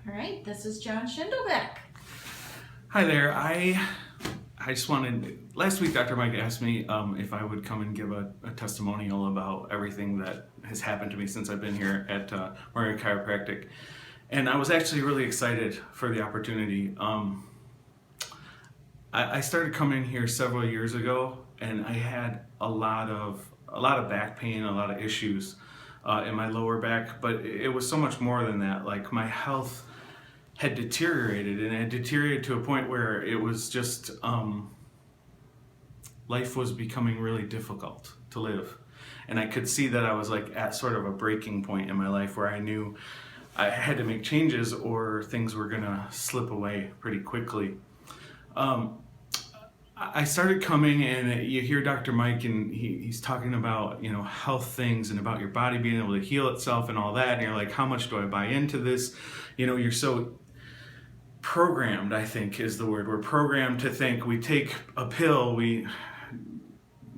All right, this is John Schindelbeck. Hi there. I just wanted, last week Dr. Mike asked me if I would come and give a testimonial about everything that has happened to me since I've been here at Morea Chiropractic. And I was actually really excited for the opportunity. I started coming here several years ago, and I had a lot of back pain, a lot of issues in my lower back, but it was so much more than that. Like, my health had deteriorated, and it had deteriorated to a point where it was just life was becoming really difficult to live. And I could see that I was like at sort of a breaking point in my life where I knew I had to make changes or things were gonna slip away pretty quickly. I started coming, and you hear Dr. Mike, and he's talking about, you know, health things and about your body being able to heal itself and all that. And you're like, how much do I buy into this? You know, you're so programmed, I think is the word. We're programmed to think we take a pill, when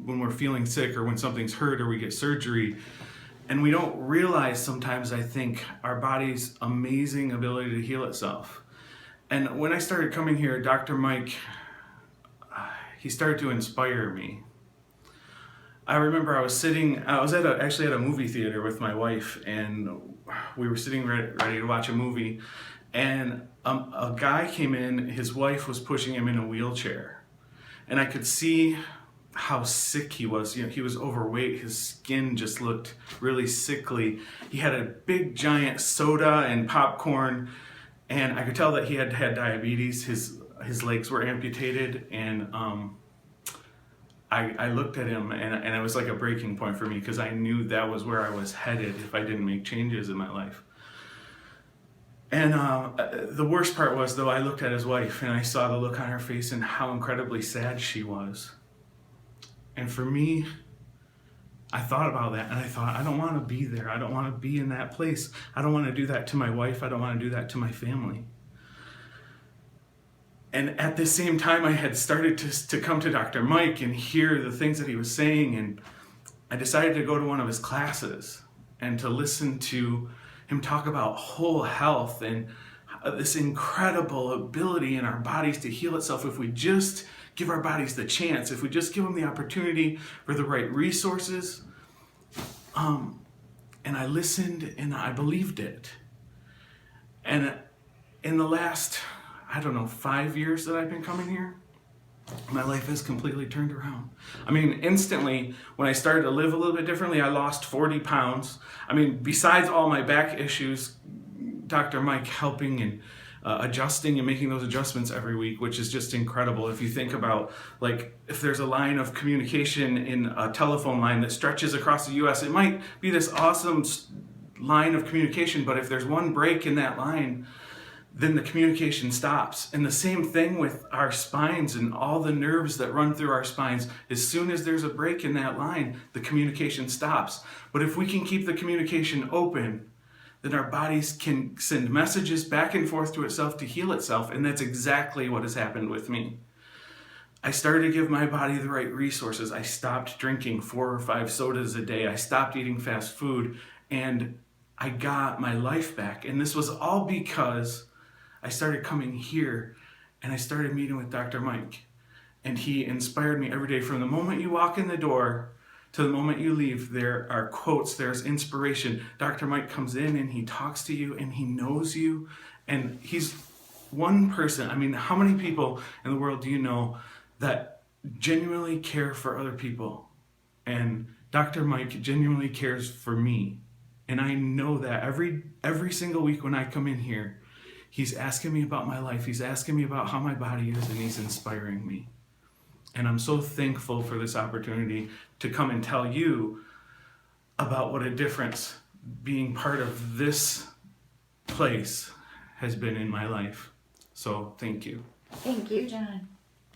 we're feeling sick or when something's hurt or we get surgery, and we don't realize sometimes, I think, our body's amazing ability to heal itself. And when I started coming here, Dr. Mike, he started to inspire me. I remember I was actually at a movie theater with my wife, and we were sitting ready to watch a movie, and a guy came in. His wife was pushing him in a wheelchair, and I could see how sick he was. You know, he was overweight. His skin just looked really sickly. He had a big giant soda and popcorn, and I could tell that he had had diabetes. His legs were amputated, and I looked at him, and it was like a breaking point for me, because I knew that was where I was headed if I didn't make changes in my life. And the worst part was, though, I looked at his wife and I saw the look on her face and how incredibly sad she was. And for me, I thought about that, and I thought, I don't want to be there. I don't want to be in that place. I don't want to do that to my wife. I don't want to do that to my family. And at the same time, I had started to come to Dr. Mike and hear the things that he was saying, and I decided to go to one of his classes and to listen to him talk about whole health and this incredible ability in our bodies to heal itself if we just give our bodies the chance, if we just give them the opportunity for the right resources. And I listened, and I believed it. And in the last, 5 years that I've been coming here, my life has completely turned around. I mean, instantly, when I started to live a little bit differently, I lost 40 pounds. I mean, besides all my back issues, Dr. Mike helping and adjusting and making those adjustments every week, which is just incredible. If you think about, like, if there's a line of communication in a telephone line that stretches across the US, it might be this awesome line of communication, but if there's one break in that line, then the communication stops. And the same thing with our spines and all the nerves that run through our spines. As soon as there's a break in that line, the communication stops. But if we can keep the communication open, then our bodies can send messages back and forth to itself to heal itself. And that's exactly what has happened with me. I started to give my body the right resources. I stopped drinking 4 or 5 sodas a day. I stopped eating fast food, and I got my life back. And this was all because I started coming here, and I started meeting with Dr. Mike, and he inspired me every day. From the moment you walk in the door to the moment you leave, there are quotes, there's inspiration. Dr. Mike comes in and he talks to you, and he knows you, and he's one person. I mean, how many people in the world do you know that genuinely care for other people? And Dr. Mike genuinely cares for me, and I know that every single week when I come in here, he's asking me about my life. He's asking me about how my body is, and he's inspiring me. And I'm so thankful for this opportunity to come and tell you about what a difference being part of this place has been in my life. So thank you. Thank you, John.